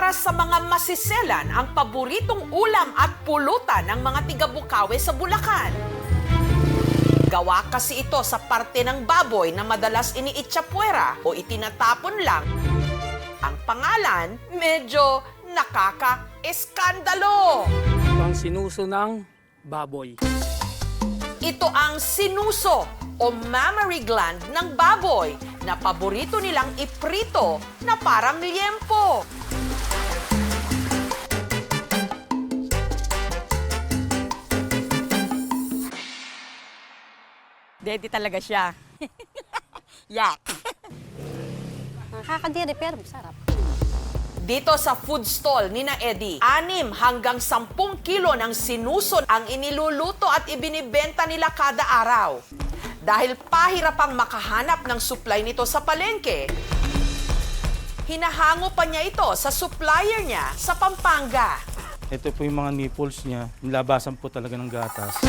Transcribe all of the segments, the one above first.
para sa mga masiselan ang paboritong ulam at pulutan ng mga tiga-Bukawi sa Bulacan. Gawa kasi ito sa parte ng baboy na madalas iniitsapuera o itinatapon lang. Ang pangalan, medyo nakaka-eskandalo. Ang sinuso ng baboy. Ito ang sinuso o mammary gland ng baboy na paborito nilang iprito na parang liempo. Daddy talaga siya. Yak. Nakakadiri pero masarap. Dito sa food stall ni na Eddie, 6 hanggang 10 kilo ng sinuso ang iniluluto at ibinibenta nila kada araw. Dahil pahirapang makahanap ng supply nito sa palengke, hinahango pa niya ito sa supplier niya sa Pampanga. Ito po yung mga nipples niya. Nilabasan po talaga ng gatas.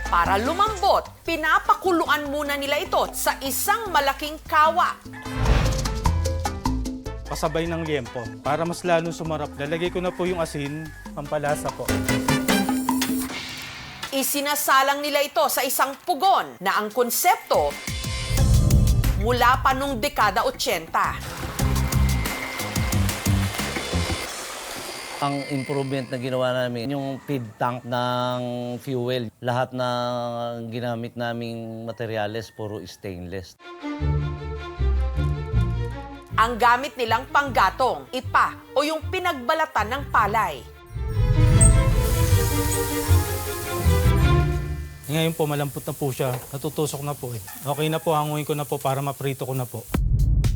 Para lumambot, pinapakuluan muna nila ito sa isang malaking kawa. Pasabay ng liempo. Para mas lalo sumarap, lalagay ko na po yung asin, pampalasa po. Isinasalang nila ito sa isang pugon na ang konsepto mula pa nung dekada 80. Ang improvement na ginawa namin, yung feed tank ng fuel. Lahat na ginamit naming materyales, puro stainless. Ang gamit nilang panggatong, ipa o yung pinagbalatan ng palay. Ngayon po, malambot na po siya. Natutusok na po eh. Okay na po, hanguin ko na po para maprito ko na po.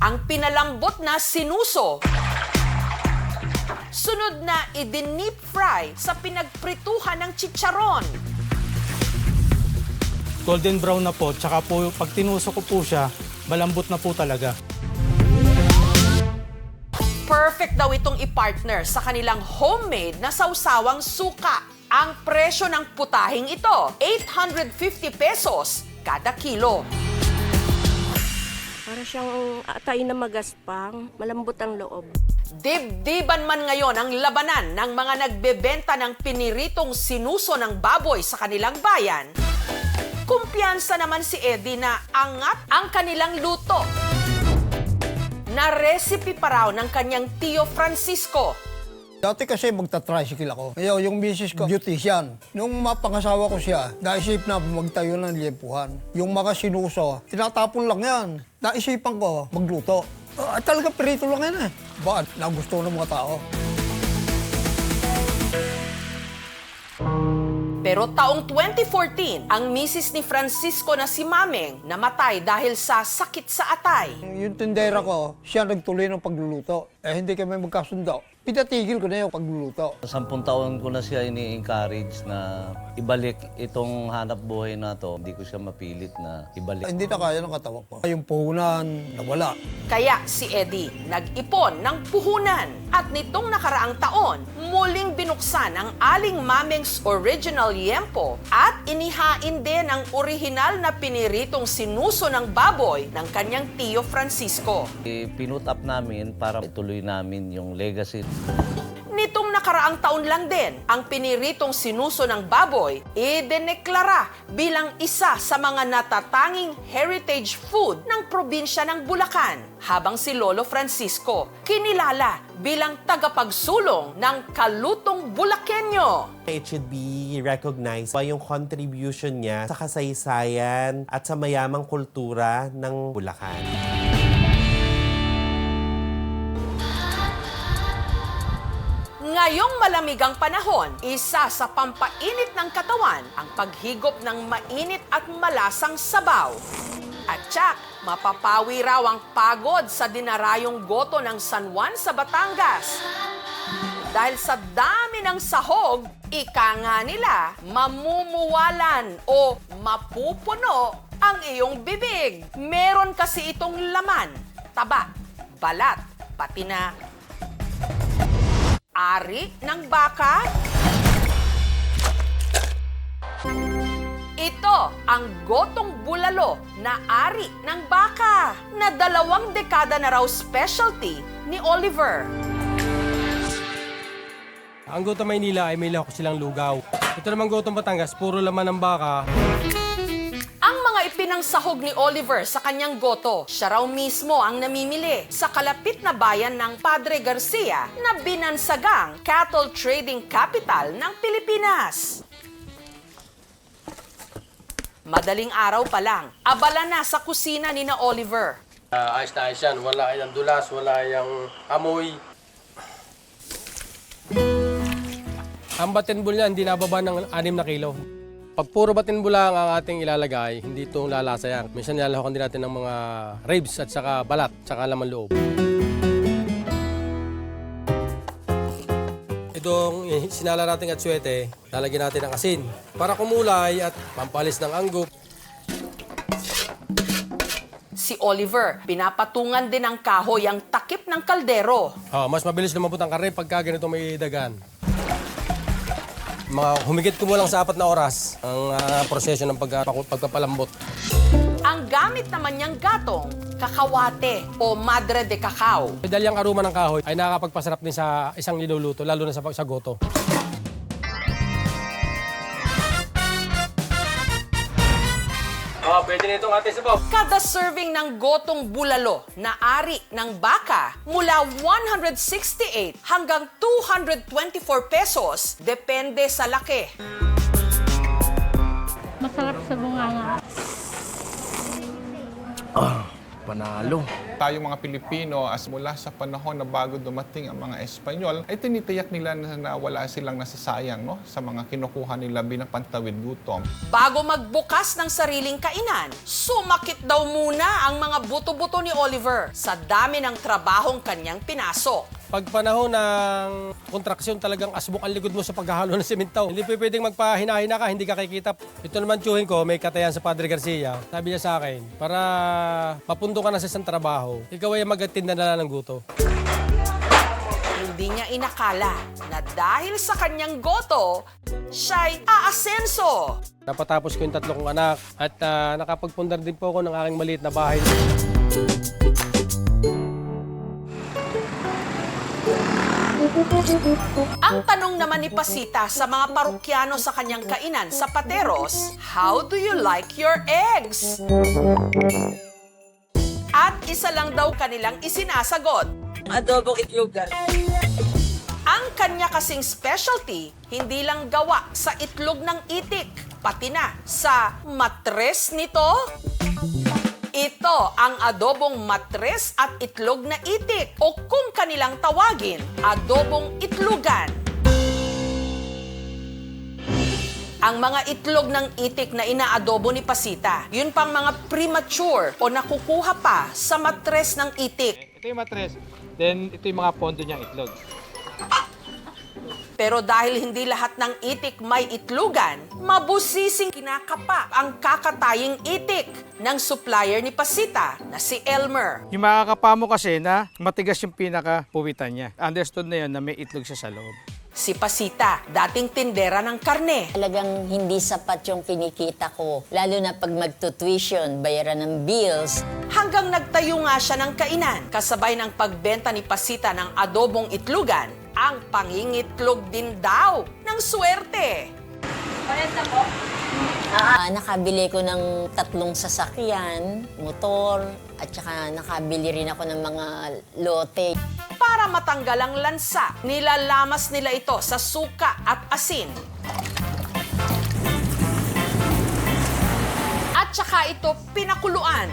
Ang pinalambot na sinuso, sunod na i-deep fry sa pinagprituhan ng chicharon. Golden brown na po, tsaka po pag tinusok ko po siya, malambot na po talaga. Perfect daw itong i-partner sa kanilang homemade na sausawang suka. Ang presyo ng putahing ito, 850 pesos kada kilo. Para siyang atay na magaspang, malambot ang loob. Dibdiban man ngayon ang labanan ng mga nagbebenta ng piniritong sinuso ng baboy sa kanilang bayan, kumpiyansa naman si Eddie na angat ang kanilang luto. Na recipe pa raw ng kanyang tiyo Francisco. Dati kasi magta-tricycle ako. Ngayon, yung misis ko, beautician. Nung mapangasawa ko siya, naisip na magtayo ng liempuhan. Yung mga sinuso, tinatapon lang yan. Naisipan ko, magluto. Talaga perito lang yan eh. Bakit? Nagustuhan ng mga tao. Pero taong 2014, ang misis ni Francisco na si Mameng namatay dahil sa sakit sa atay. Yung tindera ko, siya nagtuloy ng pagluluto. Hindi kami magkasundo. Pinatigil ko na yung pagluluto. 10 taon ko na siya ini-encourage na ibalik itong hanap buhay na to. Hindi ko siya mapilit na ibalik. Hindi na kaya ng katawan ko. Yung puhunan, nawala. Kaya si Eddie nag-ipon ng puhunan at nitong nakaraang taon, muling binuksan ang Aling Mameng's Original Liempo at inihain din ang orihinal na piniritong sinuso ng baboy ng kanyang tiyo Francisco. Pinut up namin para ituloy namin yung legacy. Nitong nakaraang taon lang din, ang piniritong sinuso ng baboy ideneklara bilang isa sa mga natatanging heritage food ng probinsya ng Bulacan, habang si Lolo Francisco kinilala bilang tagapagsulong ng kalutong Bulakenyo. It should be recognized by yung contribution niya sa kasaysayan at sa mayamang kultura ng Bulacan. Ngayong malamig ang panahon, isa sa pampainit ng katawan ang paghigop ng mainit at malasang sabaw. At tsak, mapapawi raw ang pagod sa dinarayong goto ng San Juan sa Batangas. Dahil sa dami ng sahog, ika nga nila, mamumuwalan o mapupuno ang iyong bibig. Meron kasi itong laman, taba, balat, pati na ari ng baka. Ito ang gotong bulalo na ari ng baka na 2 dekada na raw specialty ni Oliver. Ang Gotong Maynila ay may lahok silang lugaw. Ito naman Gotong Batangas, puro laman ng baka. Ang mga ipinangsahog ni Oliver sa kanyang goto, siya raw mismo ang namimili sa kalapit na bayan ng Padre Garcia na binansagang cattle trading capital ng Pilipinas. Madaling araw pa lang, abala na sa kusina ni na Oliver. Ayos na ayos yan. Wala yung dulas, wala yung amoy. Ang batinbol niya hindi nababa ng 6 na kilo. Pag puro batinbol lang ang ating ilalagay, hindi itong lalasa yan. Minsan nilalahokan din natin ng mga ribs at saka balat, saka laman loob. Itong sinala natin at suwete, lalagyan natin ng asin para kumulay at pampalis ng anggop. Si Oliver, pinapatungan din ng kahoy ang takip ng kaldero. Mas mabilis lumambot ang karne pagka ganito may dagan. Humigit kumulang sa 4 na oras ang proseso ng pagpapalambot. Ang gamit naman niyang gatong, kakawate o madre de cacao. Dahil yung aroma ng kahoy ay nakakapagpasarap din sa isang niluluto, lalo na sa goto. Pwede na itong ating sabaw. Kada serving ng gotong bulalo na ari ng baka mula 168 hanggang 224 pesos, depende sa laki. Masarap sa bunganga. Panalo. Tayong mga Pilipino, as mula sa panahon na bago dumating ang mga Espanyol, ay tinitiyak nila na wala silang nasasayang sa mga kinukuha nila bilang pantawid gutom. Bago magbukas ng sariling kainan, sumakit daw muna ang mga buto-buto ni Oliver sa dami ng trabahong kanyang pinasok. Pag panahon ng kontraksyon, talagang asbok ang likod mo sa paghahalo ng sementaw. Hindi pwedeng magpahina-hina ka, hindi ka kikita. Ito naman tiyuhin ko, may katayan sa Padre Garcia. Sabi niya sa akin, para mapundo ka na sa isang trabaho, ikaw ay mag-atinda na lang ng guto. Hindi niya inakala na dahil sa kanyang goto, siya'y aasenso. Napatapos ko yung 3 kong anak at nakapagpundar din po ako ng aking maliit na bahay. Ang tanong naman ni Pasita sa mga parokyano sa kanyang kainan sa Pateros, how do you like your eggs? At isa lang daw kanilang isinasagot. Adobong itlogan. Ang kanya kasing specialty, hindi lang gawa sa itlog ng itik, pati na sa matres nito. Ito ang adobong matres at itlog na itik o kung kanilang tawagin, adobong itlogan. Ang mga itlog ng itik na inaadobo ni Pasita, yun pang mga premature o nakukuha pa sa matres ng itik. Ito yung matres, then ito yung mga pondo niyang itlog. Pero dahil hindi lahat ng itik may itlogan, mabusising kinakapa ang kakataying itik ng supplier ni Pasita na si Elmer. Yung makakapa mo kasi na matigas yung pinaka-puwitan niya. Understood na yun na may itlog siya sa loob. Si Pasita, dating tindera ng karne. Talagang hindi sapat yung kinikita ko. Lalo na pag magtutuition, bayaran ng bills. Hanggang nagtayo nga siya ng kainan, kasabay ng pagbenta ni Pasita ng adobong itlogan, ang pangingitlog din daw ng swerte. Nakabili ko ng 3 sasakyan, motor, at saka nakabili rin ako ng mga lote. Para matanggal ang lansa, nilalamas nila ito sa suka at asin. At saka ito pinakuluan.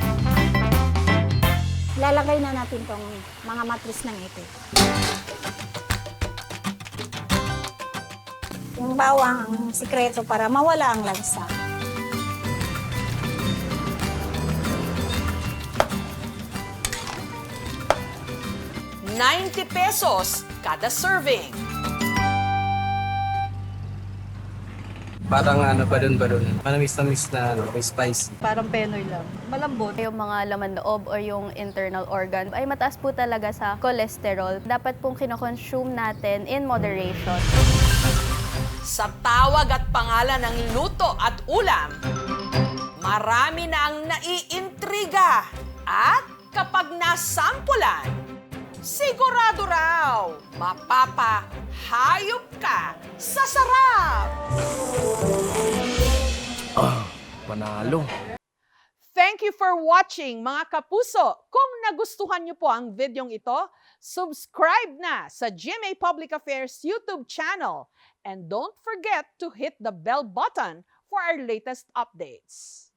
Lalagay na natin tong mga matris ng itik. Yung bawang ang sikreto para mawala ang lansa. ₱90 kada serving. Parang balon-balon. Manamis-namis na may spice. Parang penoy lang. Malambot. Yung mga laman loob or yung internal organ ay mataas po talaga sa cholesterol. Dapat pong kinoconsume natin in moderation. Sa tawag at pangalan ng luto at ulam, Marami na ang naiintriga at kapag nasampulan, sigurado raw mapapahayop ka sa sarap! Panalo. Thank you for watching mga kapuso. Kung nagustuhan niyo po ang videong ito, subscribe na sa GMA Public Affairs YouTube channel. And don't forget to hit the bell button for our latest updates.